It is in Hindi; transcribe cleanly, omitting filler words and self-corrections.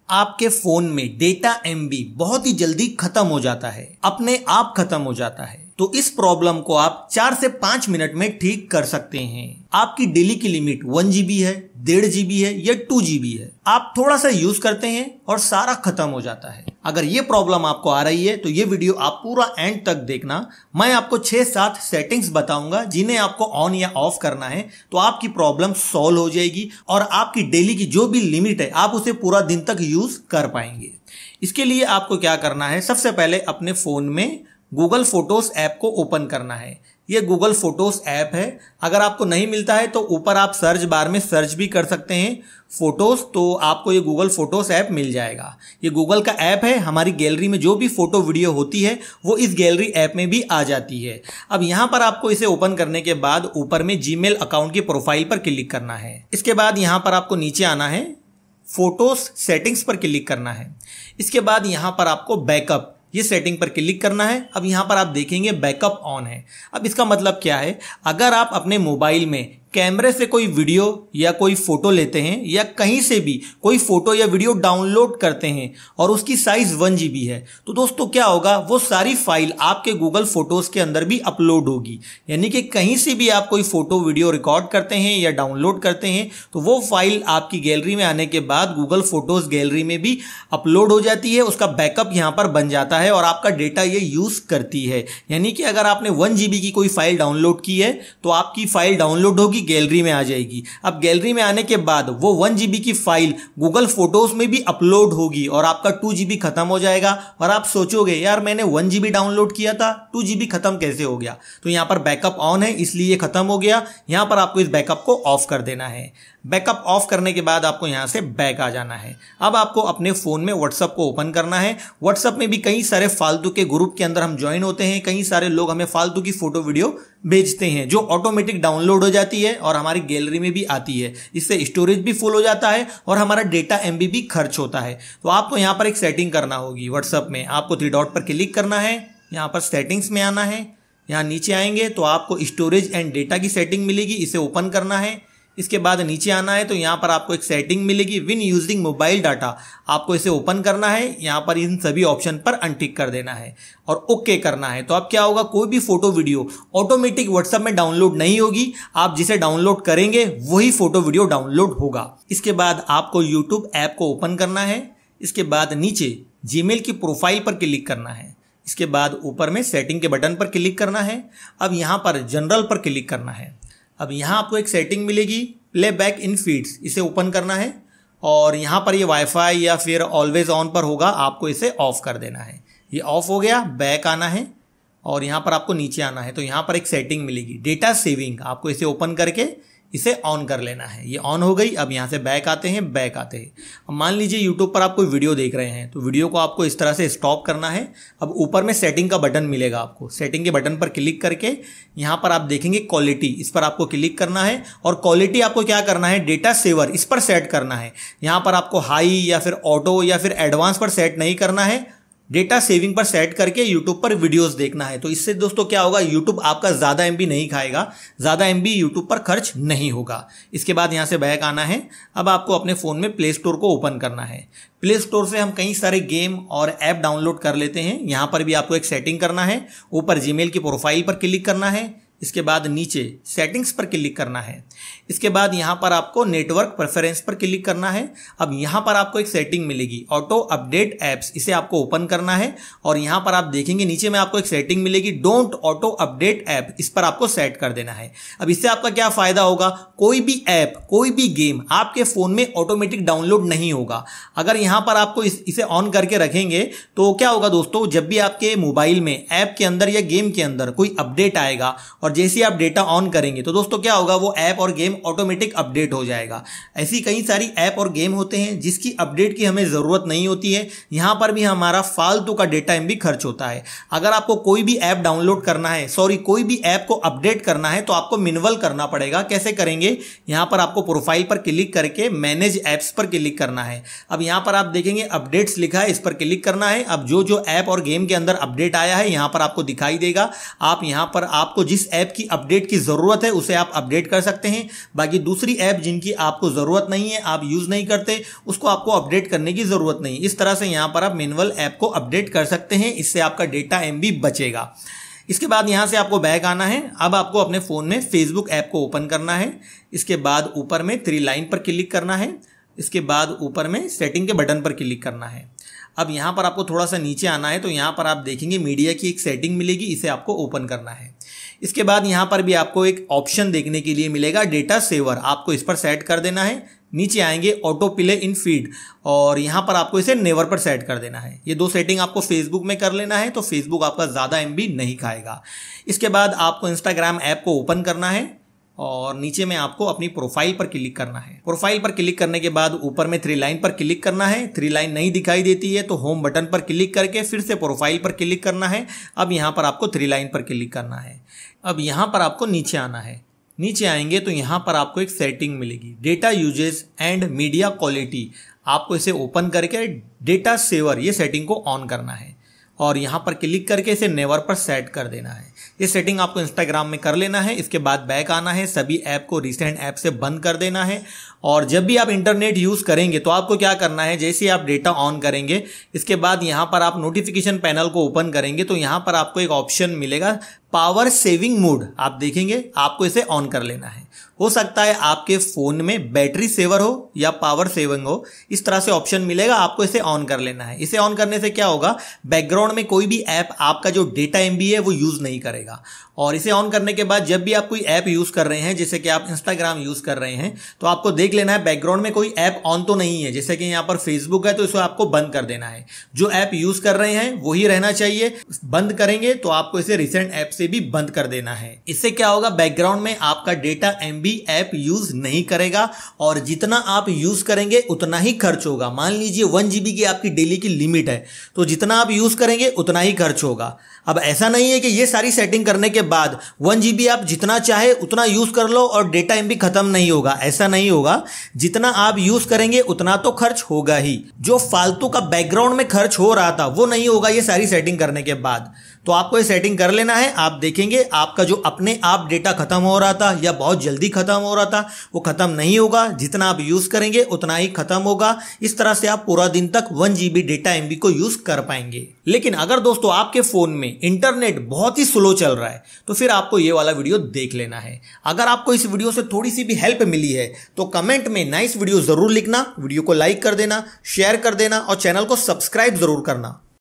आपके फोन में डेटा एमबी बहुत ही जल्दी खत्म हो जाता है, अपने आप खत्म हो जाता है। तो इस प्रॉब्लम को आप 4 से 5 मिनट में ठीक कर सकते हैं। आपकी डेली की लिमिट 1 GB है, 1.5 GB है या 2 GB है। आप थोड़ा सा यूज करते हैं और सारा खत्म हो जाता है। अगर ये प्रॉब्लम आपको आ रही है तो ये वीडियो आप पूरा एंड तक देखना। मैं आपको 6-7 सेटिंग्स बताऊंगा जिन्हें आपको ऑन या ऑफ करना है, तो आपकी प्रॉब्लम सॉल्व हो जाएगी और आपकी डेली की जो भी लिमिट है आप उसे पूरा दिन तक यूज कर पाएंगे। इसके लिए आपको क्या करना है, सबसे पहले अपने फोन में गूगल फोटोज ऐप को ओपन करना है। ये गूगल फोटोज ऐप है। अगर आपको नहीं मिलता है तो ऊपर आप सर्च बार में सर्च भी कर सकते हैं फोटोज, तो आपको ये गूगल फोटोज ऐप मिल जाएगा। ये गूगल का ऐप है। हमारी गैलरी में जो भी फोटो वीडियो होती है वो इस गैलरी ऐप में भी आ जाती है। अब यहाँ पर आपको इसे ओपन करने के बाद ऊपर में जीमेल अकाउंट की प्रोफाइल पर क्लिक करना है। इसके बाद यहाँ पर आपको नीचे आना है, फोटोज सेटिंग्स पर क्लिक करना है। इसके बाद यहाँ पर आपको बैकअप ये सेटिंग पर क्लिक करना है। अब यहाँ पर आप देखेंगे बैकअप ऑन है। अब इसका मतलब क्या है, अगर आप अपने मोबाइल में कैमरे से कोई वीडियो या कोई फोटो लेते हैं या कहीं से भी कोई फोटो या वीडियो डाउनलोड करते हैं और उसकी साइज 1 GB है, तो दोस्तों क्या होगा, वो सारी फाइल आपके गूगल फोटोज के अंदर भी अपलोड होगी। यानी कि कहीं से भी आप कोई फोटो वीडियो रिकॉर्ड करते हैं या डाउनलोड करते हैं तो वो फाइल आपकी गैलरी में आने के बाद गूगल फोटोज गैलरी में भी अपलोड हो जाती है। उसका बैकअप यहाँ पर बन जाता है और आपका डेटा ये यूज करती है। यानी कि अगर आपने 1 GB की कोई फाइल डाउनलोड की है तो आपकी फाइल डाउनलोड होगी, गैलरी में आ जाएगी। अब गैलरी में आने के बाद वो 1 GB की फाइल गूगल फोटोज में भी अपलोड होगी और आपका 2 GB खत्म हो जाएगा। और आप सोचोगे यार मैंने 1 GB डाउनलोड किया था, 2 GB खत्म कैसे हो गया? तो यहां पर बैकअप ऑन है इसलिए ये खत्म हो गया। यहां पर आपको इस बैकअप को ऑफ कर देना है। बैकअप ऑफ करने के बाद आपको यहां से बैक आ जाना है। अब आपको अपने फोन में व्हाट्सएप को ओपन करना है। व्हाट्सएप में भी कई सारे फालतू के ग्रुप के अंदर हम ज्वाइन होते हैं। कई सारे लोग हमें फालतू की फोटो वीडियो भेजते हैं जो ऑटोमेटिक डाउनलोड हो जाती है और हमारी गैलरी में भी आती है। इससे स्टोरेज भी फुल हो जाता है और हमारा डेटा एमबी भी खर्च होता है। तो आपको यहाँ पर एक सेटिंग करना होगी। व्हाट्सएप में आपको 3 डॉट पर क्लिक करना है, यहाँ पर सेटिंग्स में आना है। यहाँ नीचे आएंगे तो आपको स्टोरेज एंड डेटा की सेटिंग मिलेगी, इसे ओपन करना है। इसके बाद नीचे आना है तो यहाँ पर आपको एक सेटिंग मिलेगी विन यूजिंग मोबाइल डाटा, आपको इसे ओपन करना है। यहाँ पर इन सभी ऑप्शन पर अनटिक कर देना है और ओके करना है। तो अब क्या होगा, कोई भी फोटो वीडियो ऑटोमेटिक व्हाट्सएप में डाउनलोड नहीं होगी। आप जिसे डाउनलोड करेंगे वही फोटो वीडियो डाउनलोड होगा। इसके बाद आपको यूट्यूब ऐप को ओपन करना है। इसके बाद नीचे जीमेल की प्रोफाइल पर क्लिक करना है। इसके बाद ऊपर में सेटिंग के बटन पर क्लिक करना है। अब यहाँ पर जनरल पर क्लिक करना है। अब यहाँ आपको एक सेटिंग मिलेगी प्लेबैक इन फीड्स, इसे ओपन करना है और यहाँ पर ये वाईफाई या फिर ऑलवेज ऑन पर होगा, आपको इसे ऑफ कर देना है। ये ऑफ हो गया, बैक आना है और यहाँ पर आपको नीचे आना है तो यहाँ पर एक सेटिंग मिलेगी डेटा सेविंग, आपको इसे ओपन करके इसे ऑन कर लेना है। ये ऑन हो गई। अब यहाँ से बैक आते हैं। अब मान लीजिए यूट्यूब पर आप कोई वीडियो देख रहे हैं तो वीडियो को आपको इस तरह से स्टॉप करना है। अब ऊपर में सेटिंग का बटन मिलेगा, आपको सेटिंग के बटन पर क्लिक करके यहाँ पर आप देखेंगे क्वालिटी, इस पर आपको क्लिक करना है और क्वालिटी आपको क्या करना है, डेटा सेवर इस पर सेट करना है। यहाँ पर आपको हाई या फिर ऑटो या फिर एडवांस पर सेट नहीं करना है, डेटा सेविंग पर सेट करके यूट्यूब पर वीडियोस देखना है। तो इससे दोस्तों क्या होगा, यूट्यूब आपका ज़्यादा एमबी नहीं खाएगा, ज़्यादा एमबी यूट्यूब पर खर्च नहीं होगा। इसके बाद यहाँ से बैक आना है। अब आपको अपने फ़ोन में प्ले स्टोर को ओपन करना है। प्ले स्टोर से हम कई सारे गेम और ऐप डाउनलोड कर लेते हैं। यहाँ पर भी आपको एक सेटिंग करना है। ऊपर जीमेल की प्रोफाइल पर क्लिक करना है। इसके बाद नीचे सेटिंग्स पर क्लिक करना है। इसके बाद यहाँ पर आपको नेटवर्क प्रेफरेंस पर क्लिक करना है। अब यहाँ पर आपको एक सेटिंग मिलेगी ऑटो अपडेट एप्स, इसे आपको ओपन करना है और यहाँ पर आप देखेंगे नीचे में आपको एक सेटिंग मिलेगी डोंट ऑटो अपडेट ऐप, इस पर आपको सेट कर देना है। अब इससे आपका क्या फायदा होगा, कोई भी ऐप कोई भी गेम आपके फोन में ऑटोमेटिक डाउनलोड नहीं होगा। अगर यहाँ पर आपको इसे ऑन करके रखेंगे तो क्या होगा दोस्तों, जब भी आपके मोबाइल में ऐप के अंदर या गेम के अंदर कोई अपडेट आएगा और जैसे आप डेटा ऑन करेंगे तो दोस्तों क्या होगा, वो ऐप और गेम ऑटोमेटिक अपडेट हो जाएगा। ऐसी कई सारी ऐप और गेम होते हैं जिसकी अपडेट की हमें ज़रूरत नहीं होती है। यहाँ पर भी हमारा फालतू का डेटा एमबी खर्च होता है। अगर आपको कोई भी ऐप डाउनलोड करना है, कोई भी ऐप को अपडेट करना है तो आपको मैनुअल करना पड़ेगा। कैसे करेंगे, यहाँ पर आपको प्रोफाइल पर क्लिक करके मैनेज ऐप्स पर क्लिक करना है। अब यहाँ पर आप देखेंगे अपडेट्स लिखा है, इस पर क्लिक करना है। अब जो ऐप और गेम के अंदर अपडेट आया है यहाँ पर आपको दिखाई देगा। आप यहाँ पर आपको जिस ऐप की अपडेट की ज़रूरत है उसे आप अपडेट कर सकते हैं। बाकी दूसरी ऐप जिनकी आपको ज़रूरत नहीं है, आप यूज़ नहीं करते, उसको आपको अपडेट करने की ज़रूरत नहीं। इस तरह से यहाँ पर आप मैनुअल ऐप को अपडेट कर सकते हैं, इससे आपका डेटा MB बचेगा। इसके बाद यहाँ से आपको बैक आना है। अब आपको अपने फ़ोन में फेसबुक ऐप को ओपन करना है। इसके बाद ऊपर में 3 लाइन पर क्लिक करना है। इसके बाद ऊपर में सेटिंग के बटन पर क्लिक करना है। अब यहाँ पर आपको थोड़ा सा नीचे आना है, तो यहाँ पर आप देखेंगे मीडिया की एक सेटिंग मिलेगी, इसे आपको ओपन करना है। इसके बाद यहाँ पर भी आपको एक ऑप्शन देखने के लिए मिलेगा डेटा सेवर, आपको इस पर सेट कर देना है। नीचे आएंगे ऑटो प्ले इन फीड, और यहाँ पर आपको इसे नेवर पर सेट कर देना है। ये 2 सेटिंग आपको फेसबुक में कर लेना है, तो फेसबुक आपका ज़्यादा MB नहीं खाएगा। इसके बाद आपको इंस्टाग्राम ऐप को ओपन करना है और नीचे में आपको अपनी प्रोफाइल पर क्लिक करना है। प्रोफाइल पर क्लिक करने के बाद ऊपर में 3 लाइन पर क्लिक करना है। 3 लाइन नहीं दिखाई देती है तो होम बटन पर क्लिक करके फिर से प्रोफाइल पर क्लिक करना है। अब यहाँ पर आपको 3 लाइन पर क्लिक करना है। अब यहाँ पर आपको नीचे आना है। नीचे आएंगे तो यहाँ पर आपको एक सेटिंग मिलेगी, data usage and media quality. आपको इसे ओपन करके डेटा सेवर ये सेटिंग को ऑन करना है और यहाँ पर क्लिक करके इसे नेवर पर सेट कर देना है। ये सेटिंग आपको इंस्टाग्राम में कर लेना है। इसके बाद बैक आना है, सभी ऐप को रिसेंट ऐप से बंद कर देना है। और जब भी आप इंटरनेट यूज़ करेंगे तो आपको क्या करना है, जैसे आप डेटा ऑन करेंगे इसके बाद यहाँ पर आप नोटिफिकेशन पैनल को ओपन करेंगे तो यहाँ पर आपको एक ऑप्शन मिलेगा पावर सेविंग मोड, आप देखेंगे आपको इसे ऑन कर लेना है। हो सकता है आपके फ़ोन में बैटरी सेवर हो या पावर सेविंग हो, इस तरह से ऑप्शन मिलेगा, आपको इसे ऑन कर लेना है। इसे ऑन करने से क्या होगा, बैकग्राउंड में कोई भी ऐप आपका जो डेटा MB है वो यूज़ नहीं करेगा। और इसे ऑन करने के बाद जब भी आप कोई ऐप यूज़ कर रहे हैं, जैसे कि आप इंस्टाग्राम यूज़ कर रहे हैं, तो आपको देख लेना है बैकग्राउंड में कोई ऐप ऑन तो नहीं है। जैसे कि यहाँ पर फेसबुक है तो इसे आपको बंद कर देना है। जो ऐप यूज़ कर रहे हैं वही रहना चाहिए। बंद करेंगे तो आपको इसे रिसेंट ऐप से भी बंद कर देना है। इससे क्या होगा, बैकग्राउंड में आपका डेटा MB ऐप यूज़ नहीं करेगा और जितना आप यूज़ करेंगे उतना ही खर्च होगा। मान लीजिए 1 GB की आपकी डेली की लिमिट है, तो जितना आप यूज़ करेंगे उतना ही खर्च होगा। अब ऐसा नहीं है कि ये सारी सेटिंग करने के बाद 1 GB आप जितना चाहे उतना यूज़ कर लो और डेटा MB खत्म नहीं होगा, ऐसा नहीं होगा। जितना आप यूज़ करेंगे उतना तो खर्च होगा ही। जो फालतू का बैकग्राउंड में खर्च हो रहा था वो नहीं होगा ये सारी सेटिंग करने के बाद। तो आपको ये सेटिंग कर लेना है। आप देखेंगे आपका जो अपने आप डेटा खत्म हो रहा था या बहुत जल्दी खत्म हो रहा था वो खत्म नहीं होगा। जितना आप यूज़ करेंगे उतना ही खत्म होगा। इस तरह से आप पूरा दिन तक 1 GB डेटा MB को यूज़ कर पाएंगे। लेकिन अगर दोस्तों आपके फ़ोन में इंटरनेट बहुत ही स्लो चल रहा है तो फिर आपको ये वाला वीडियो देख लेना है। अगर आपको इस वीडियो से थोड़ी सी भी हेल्प मिली है तो कमेंट में नाइस वीडियो ज़रूर लिखना, वीडियो को लाइक कर देना, शेयर कर देना और चैनल को सब्सक्राइब ज़रूर करना।